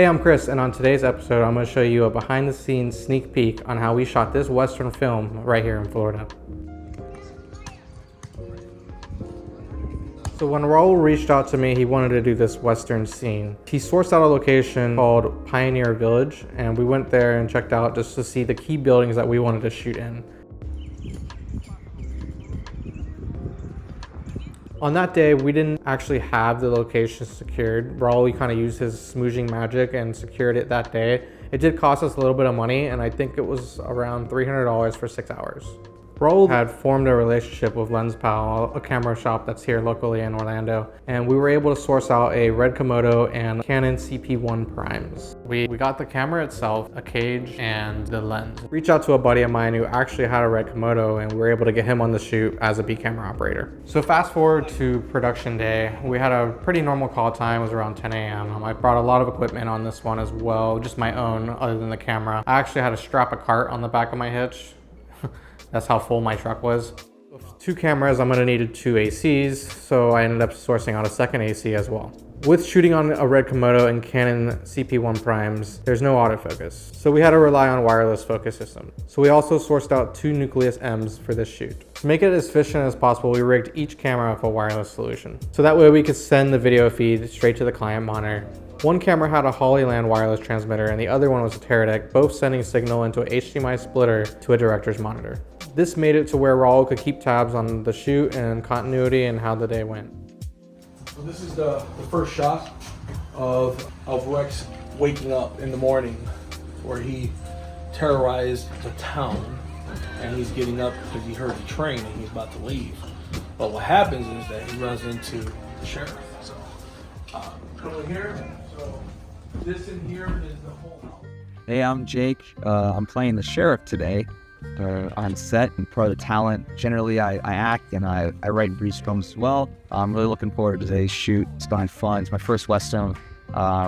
Hey, I'm Chris, and on today's episode, I'm going to show you a behind-the-scenes sneak peek on how we shot this Western film right here in Florida. So when Raul reached out to me, he wanted to do this Western scene. He sourced out a location called Pioneer Village, and we went there and checked out just to see the key buildings that we wanted to shoot in. On that day, we didn't actually have the location secured. Raul kind of used his smooshing magic and secured it that day. It did cost us a little bit of money, and I think it was around $300 for 6 hours. Raul had formed a relationship with LensPal, a camera shop that's here locally in Orlando, and we were able to source out a red Komodo and Canon CP1 Primes. We got the camera itself, a cage, and the lens. Reached out to a buddy of mine who actually had a red Komodo, and we were able to get him on the shoot as a B camera operator. So fast forward to production day, we had a pretty normal call time. It was around 10 a.m. I brought a lot of equipment on this one as well, just my own other than the camera. I actually had to strap a cart on the back of my hitch. That's how full my truck was. With 2 cameras, I'm gonna need 2 ACs, so I ended up sourcing out a second AC as well. With shooting on a red Komodo and Canon CP1 Primes, there's no autofocus, so we had to rely on wireless focus system. So we also sourced out 2 Nucleus M's for this shoot. To make it as efficient as possible, we rigged each camera with a wireless solution. So that way we could send the video feed straight to the client monitor. One camera had a Hollyland wireless transmitter and the other one was a Teradek, both sending signal into a HDMI splitter to a director's monitor. This made it to where Raul could keep tabs on the shoot and continuity and how the day went. So this is the first shot of Rex waking up in the morning where he terrorized the town and he's getting up because he heard the train and he's about to leave. But what happens is that he runs into the sheriff. So come in here. So this in here is the whole house. Hey, I'm Jake. I'm playing the sheriff today on set and part of the talent. Generally, I act and I write brief films as well. I'm really looking forward to today's shoot. It's been fun. It's my first Western.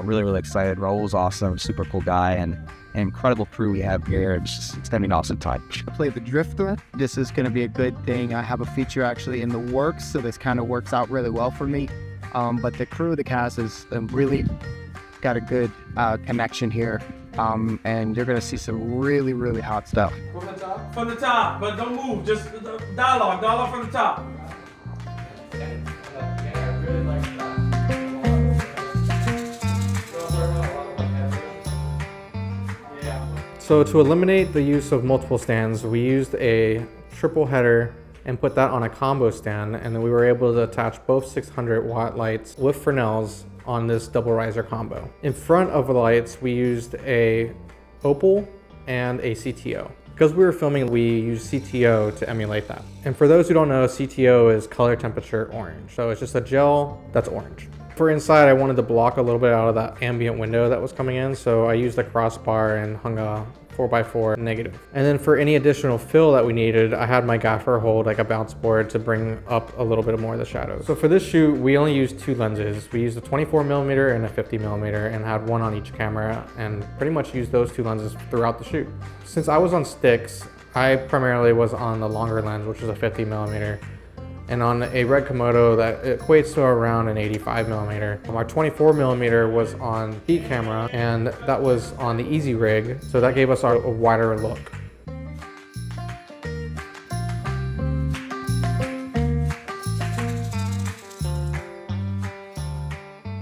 Really excited. Raul's awesome, super cool guy, and an incredible crew we have here. It's gonna be an awesome time. I play the drifter. This is gonna be a good thing. I have a feature actually in the works, so this kind of works out really well for me. But the crew, the cast is really got a good connection here. And you're gonna see some really hot stuff. From the top? From the top, but don't move. Just dialogue from the top. So to eliminate the use of multiple stands, we used a triple header and put that on a combo stand, and then we were able to attach both 600 watt lights with Fresnels on this double riser combo. In front of the lights, we used a Opal and a CTO. Because we were filming, we used CTO to emulate that. And for those who don't know, CTO is color temperature orange. So it's just a gel that's orange. For inside, I wanted to block a little bit out of that ambient window that was coming in, so I used a crossbar and hung a 4x4 negative. And then for any additional fill that we needed, I had my Gaffer hold like a bounce board to bring up a little bit more of the shadows. So for this shoot, we only used 2 lenses. We used a 24mm and a 50mm and had one on each camera, and pretty much used those 2 lenses throughout the shoot. Since I was on sticks, I primarily was on the longer lens, which is a 50mm. And on a red Komodo, that equates to around an 85mm. Our 24mm was on B camera, and that was on the easy rig, so that gave us a wider look.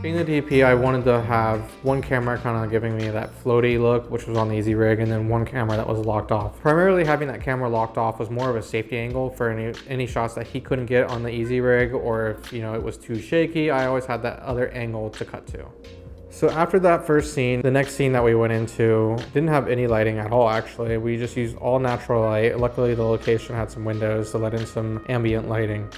Being the DP, I wanted to have one camera kind of giving me that floaty look, which was on the easy rig, and then one camera that was locked off. Primarily having that camera locked off was more of a safety angle for any shots that he couldn't get on the easy rig, or if it was too shaky, I always had that other angle to cut to. So after that first scene, the next scene that we went into didn't have any lighting at all actually. We just used all natural light. Luckily the location had some windows to let in some ambient lighting.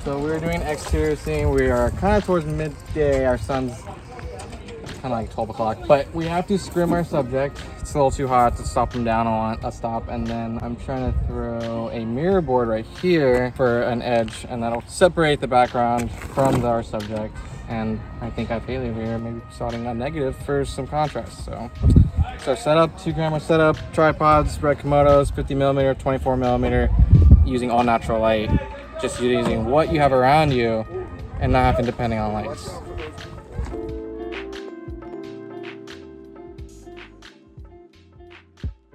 So we were doing exterior scene. We are kind of towards midday. Our sun's kind of like 12 o'clock. But we have to scrim our subject. It's a little too hot to stop him down on a stop. And then I'm trying to throw a mirror board right here for an edge. And that'll separate the background from our subject. And I think I failed here, maybe starting on negative for some contrast. So it's our setup, 2 camera setup, tripods, red Komodos, 50mm, 24mm, using all natural light. Just using what you have around you and not having depending on lights.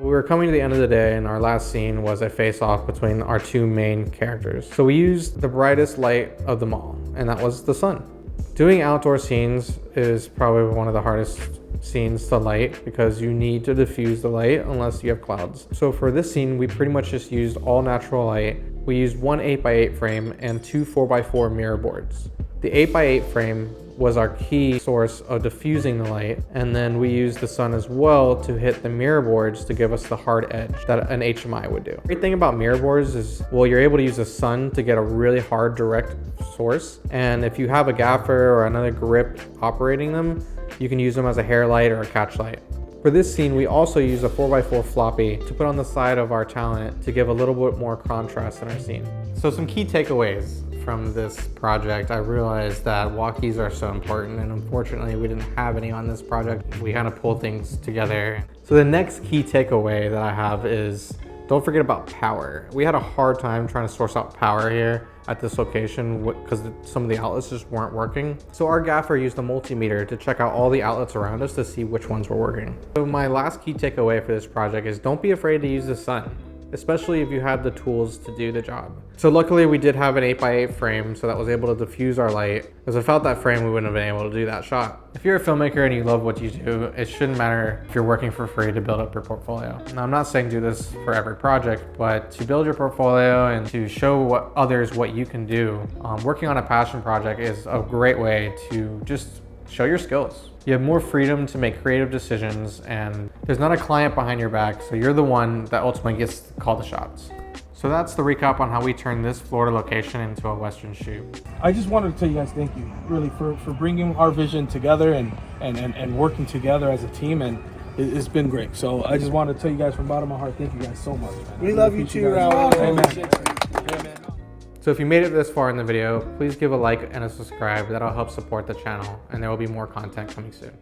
We were coming to the end of the day, and our last scene was a face-off between our two main characters. So we used the brightest light of them all, and that was the sun. Doing outdoor scenes is probably one of the hardest scenes to light because you need to diffuse the light unless you have clouds. So for this scene, we pretty much just used all natural light. We used one 8x8 frame and two 4x4 mirror boards. The 8x8 frame was our key source of diffusing the light, and then we used the sun as well to hit the mirror boards to give us the hard edge that an HMI would do. Great thing about mirror boards is, well, you're able to use the sun to get a really hard direct source, and if you have a gaffer or another grip operating them, you can use them as a hair light or a catch light. For this scene, we also used a 4x4 floppy to put on the side of our talent to give a little bit more contrast in our scene. So some key takeaways from this project. I realized that walkies are so important, and unfortunately we didn't have any on this project. We kind of pulled things together. So the next key takeaway that I have is don't forget about power. We had a hard time trying to source out power here at this location because some of the outlets just weren't working. So our gaffer used a multimeter to check out all the outlets around us to see which ones were working. So my last key takeaway for this project is don't be afraid to use the sun, especially if you have the tools to do the job. So luckily we did have an 8x8 frame, so that was able to diffuse our light. Because without that frame, we wouldn't have been able to do that shot. If you're a filmmaker and you love what you do, it shouldn't matter if you're working for free to build up your portfolio. Now, I'm not saying do this for every project, but to build your portfolio and to show others what you can do, working on a passion project is a great way to just show your skills. You have more freedom to make creative decisions, and there's not a client behind your back, so you're the one that ultimately gets to call the shots. So that's the recap on how we turned this Florida location into a Western shoot. I just wanted to tell you guys thank you, really, for bringing our vision together and working together as a team, and it's been great. So I just wanted to tell you guys from the bottom of my heart, thank you guys so much, man. We love you too, Raul. Amen. So if you made it this far in the video, please give a like and a subscribe. That'll help support the channel, and there will be more content coming soon.